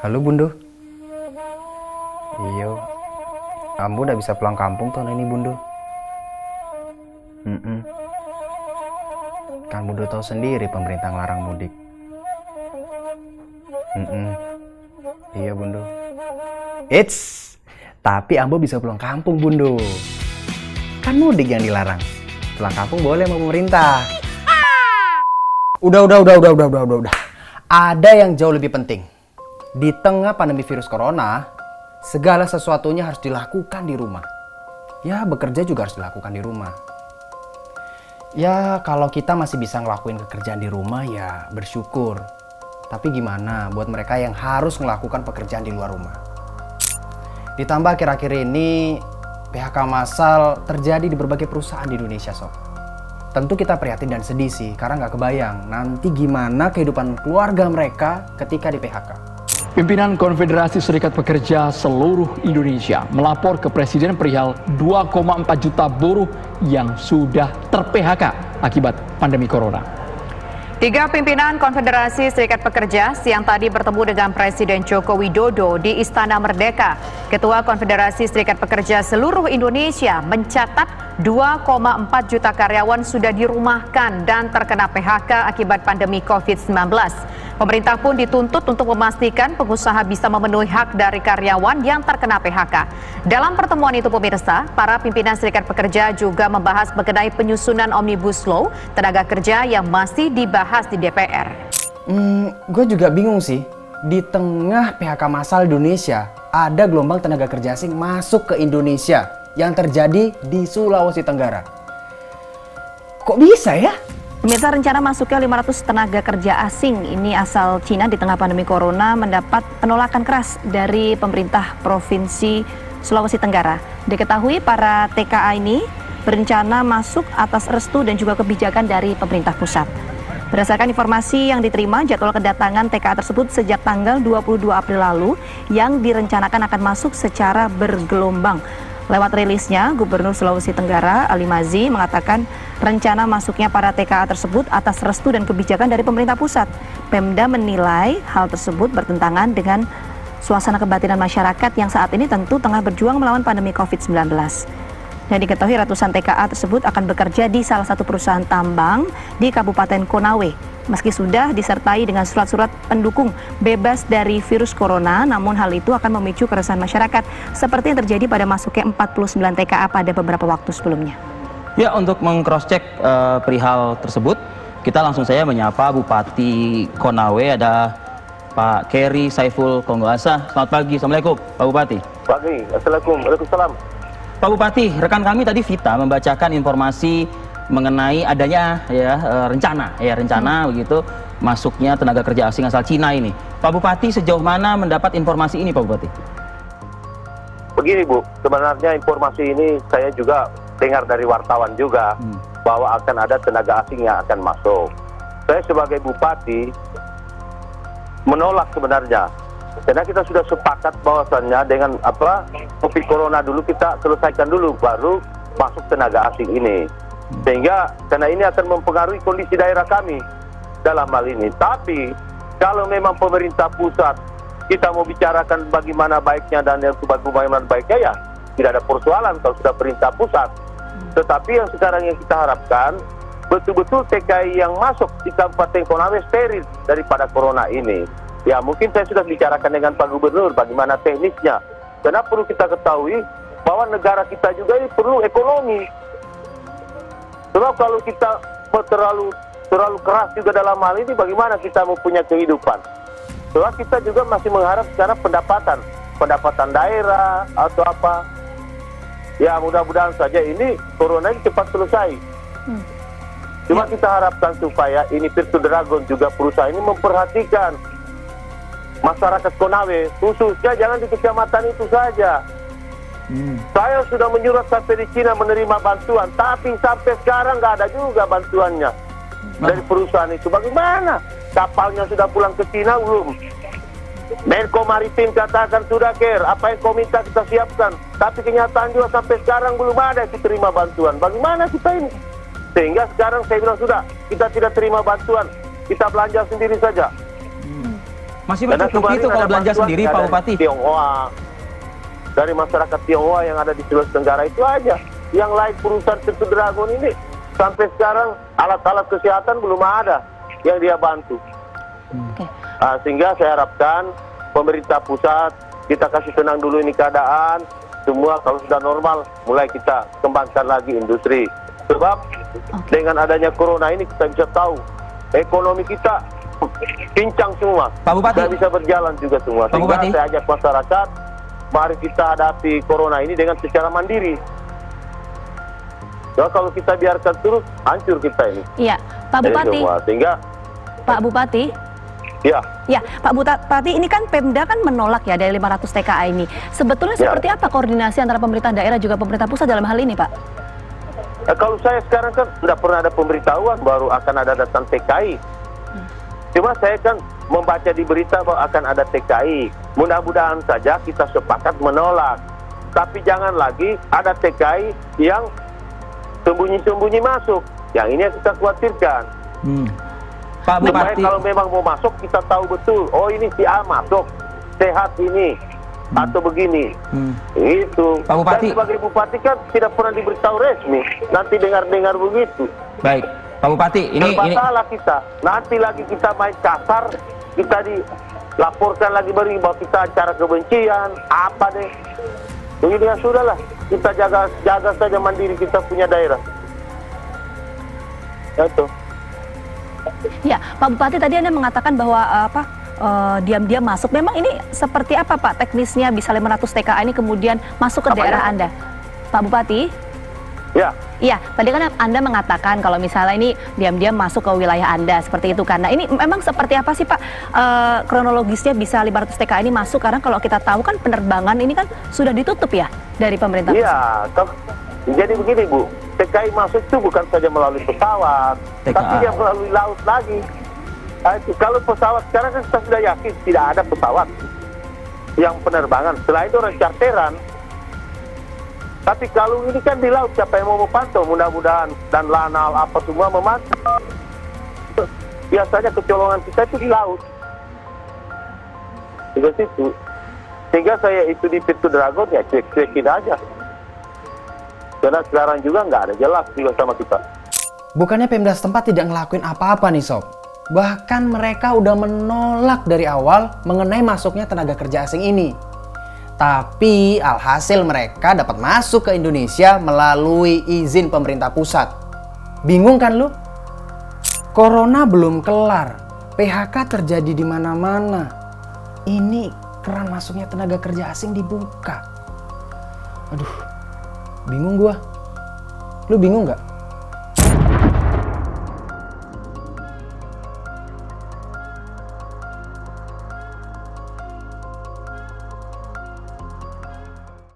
Halo Bundu. Iyo, kamu udah bisa pulang kampung tahun ini Bundu. Kan Bundu tahu sendiri pemerintah ngelarang mudik. Iya Bundu. Tapi Ambo bisa pulang kampung Bundu. Kan mudik yang dilarang. Pulang kampung boleh sama pemerintah. Udah. Ada yang jauh lebih penting. Di tengah pandemi virus corona, segala sesuatunya harus dilakukan di rumah. Ya, bekerja juga harus dilakukan di rumah. Ya, kalau kita masih bisa ngelakuin pekerjaan di rumah, ya bersyukur. Tapi gimana buat mereka yang harus melakukan pekerjaan di luar rumah? Ditambah akhir-akhir ini, PHK massal terjadi di berbagai perusahaan di Indonesia, Sob. Tentu kita prihatin dan sedih sih, karena nggak kebayang nanti gimana kehidupan keluarga mereka ketika di PHK. Pimpinan Konfederasi Serikat Pekerja seluruh Indonesia melapor ke Presiden perihal 2,4 juta buruh yang sudah ter-PHK akibat pandemi corona. Tiga pimpinan Konfederasi Serikat Pekerja siang tadi bertemu dengan Presiden Joko Widodo di Istana Merdeka. Ketua Konfederasi Serikat Pekerja seluruh Indonesia mencatat 2,4 juta karyawan sudah dirumahkan dan terkena PHK akibat pandemi COVID-19. Pemerintah pun dituntut untuk memastikan pengusaha bisa memenuhi hak dari karyawan yang terkena PHK. Dalam pertemuan itu pemirsa, para pimpinan serikat pekerja juga membahas mengenai penyusunan Omnibus Law tenaga kerja yang masih dibahas di DPR. Gue juga bingung sih. Di tengah PHK massal Indonesia, ada gelombang tenaga kerja asing masuk ke Indonesia yang terjadi di Sulawesi Tenggara. Kok bisa ya? Pemirsa, rencana masuknya 500 tenaga kerja asing ini asal Cina di tengah pandemi corona mendapat penolakan keras dari pemerintah Provinsi Sulawesi Tenggara. Diketahui para TKA ini berencana masuk atas restu dan juga kebijakan dari pemerintah pusat. Berdasarkan informasi yang diterima, jadwal kedatangan TKA tersebut sejak tanggal 22 April lalu yang direncanakan akan masuk secara bergelombang. Lewat rilisnya, Gubernur Sulawesi Tenggara Ali Mazi mengatakan rencana masuknya para TKA tersebut atas restu dan kebijakan dari pemerintah pusat. Pemda menilai hal tersebut bertentangan dengan suasana kebatinan masyarakat yang saat ini tentu tengah berjuang melawan pandemi COVID-19. Dan diketahui ratusan TKA tersebut akan bekerja di salah satu perusahaan tambang di Kabupaten Konawe. Meski sudah disertai dengan surat-surat pendukung bebas dari virus corona, namun hal itu akan memicu keresahan masyarakat seperti yang terjadi pada masuknya 49 TKA pada beberapa waktu sebelumnya. Ya, untuk meng-cross-check perihal tersebut, kita langsung saja menyapa Bupati Konawe, ada Pak Keri Saiful Konggoasa. Selamat pagi, Assalamualaikum Pak Bupati. Pagi, Assalamualaikum, Waalaikumsalam. Pak Bupati, rekan kami tadi Vita membacakan informasi mengenai adanya rencana begitu masuknya tenaga kerja asing asal Cina ini. Pak Bupati, sejauh mana mendapat informasi ini Pak Bupati? Begini Bu, sebenarnya informasi ini saya juga dengar dari wartawan juga bahwa akan ada tenaga asing yang akan masuk. Saya sebagai Bupati menolak sebenarnya, karena kita sudah sepakat bahwasannya dengan COVID Corona dulu kita selesaikan dulu, baru masuk tenaga asing ini. Sehingga karena ini akan mempengaruhi kondisi daerah kami dalam hal ini. Tapi kalau memang pemerintah pusat kita mau bicarakan bagaimana baiknya dan bagaimana baiknya, ya tidak ada persoalan kalau sudah perintah pusat. Tetapi yang sekarang yang kita harapkan betul-betul TKI yang masuk di Kabupaten Konawe steril daripada corona ini. Ya mungkin saya sudah bicarakan dengan Pak Gubernur bagaimana teknisnya. Karena perlu kita ketahui bahwa negara kita juga ini perlu ekonomi. Sebab kalau kita terlalu keras juga dalam hal ini, bagaimana kita mau punya kehidupan? Sebab kita juga masih mengharap secara pendapatan daerah atau apa. Ya mudah-mudahan saja ini corona ini cepat selesai. Cuma kita harapkan supaya ini Virtu Dragon juga perusahaan ini memperhatikan masyarakat Konawe, khususnya jangan di kecamatan itu saja. Saya sudah menyurat sampai di Cina menerima bantuan, tapi sampai sekarang nggak ada juga bantuannya dari perusahaan itu. Bagaimana? Kapalnya sudah pulang ke Cina belum? Menko Maritim katakan sudah care, apa yang kau minta kita siapkan. Tapi kenyataan juga sampai sekarang belum ada yang terima bantuan. Bagaimana kita ini? Sehingga sekarang saya bilang sudah, kita tidak terima bantuan, kita belanja sendiri saja. Masih Karena mencukupi kemarin itu kalau ada belanja bantuan sendiri, Pak dari Bupati. Tionghoa, dari masyarakat Tionghoa yang ada di Sulawesi Tenggara itu aja. Yang lain perusahaan Petu Dragon ini sampai sekarang alat-alat kesehatan belum ada yang dia bantu. Oke. Sehingga saya harapkan pemerintah pusat kita kasih tenang dulu ini keadaan. Semua kalau sudah normal mulai kita kembangkan lagi industri. Sebab dengan adanya corona ini kita bisa tahu ekonomi kita pincang semua. Pak Bupati. Tidak bisa berjalan juga semua. Pak Sehingga Bupati. saya ajak masyarakat, mari kita hadapi corona ini dengan secara mandiri. Ya, kalau kita biarkan terus, hancur kita ini. Iya, Pak Jadi Bupati. semua. Sehingga, Pak Bupati. ya, Ya, Pak Bupati, ini kan Pemda kan menolak ya dari 500 TKA ini. Sebetulnya Ya. seperti apa koordinasi antara pemerintah daerah juga pemerintah pusat dalam hal ini, Pak? kalau saya sekarang kan tidak pernah ada pemberitahuan baru akan ada datang TKI. Cuma saya kan membaca di berita bahwa akan ada TKI. Mudah-mudahan saja kita sepakat menolak. Tapi jangan lagi ada TKI yang sembunyi-sembunyi masuk. Yang ini yang kita khawatirkan. Pak Supaya Bupati. kalau memang mau masuk kita tahu betul, oh ini si A masuk, sehat ini, atau begini. Itu. Pak Bupati. Saya sebagai bupati kan tidak pernah diberitahu resmi. Nanti dengar-dengar begitu. Baik, Pak Bupati, ini Salah kita. Nanti lagi kita main kasar, kita dilaporkan lagi bahwa kita acara kebencian, apa deh. Begitu ya sudahlah, kita jaga saja mandiri kita punya daerah. Itu. Ya, Pak Bupati tadi Anda mengatakan bahwa diam-diam masuk. Memang ini seperti apa Pak teknisnya bisa 500 TKA ini kemudian masuk ke daerah Anda? Pak Bupati? Ya. Iya, tadi kan Anda mengatakan kalau misalnya ini diam-diam masuk ke wilayah Anda seperti itu. Karena ini memang seperti apa sih Pak kronologisnya bisa 500 TKA ini masuk? Karena kalau kita tahu kan penerbangan ini kan sudah ditutup ya dari pemerintah pusat. Iya, jadi begini Bu, TKI masuk itu bukan saja melalui pesawat, TKA. tapi dia melalui laut lagi. Kalau pesawat sekarang kan kita sudah yakin tidak ada pesawat yang penerbangan, selain itu orang charteran. Tapi kalau ini kan di laut, siapa yang mau memantau? Mudah-mudahan dan lanal apa semua memantau. Biasanya kecolongan kita itu di laut. Di situ. Sehingga saya itu di Petu Dragon ya cuek-cuekin aja. Karena sekarang juga nggak ada jelas juga sama kita. Bukannya Pemda setempat tidak ngelakuin apa-apa nih Sob. Bahkan mereka udah menolak dari awal mengenai masuknya tenaga kerja asing ini. Tapi alhasil mereka dapat masuk ke Indonesia melalui izin pemerintah pusat. Bingung kan lu? Corona belum kelar, PHK terjadi di mana-mana. Ini keran masuknya tenaga kerja asing dibuka. Aduh, bingung gua. Lu bingung nggak?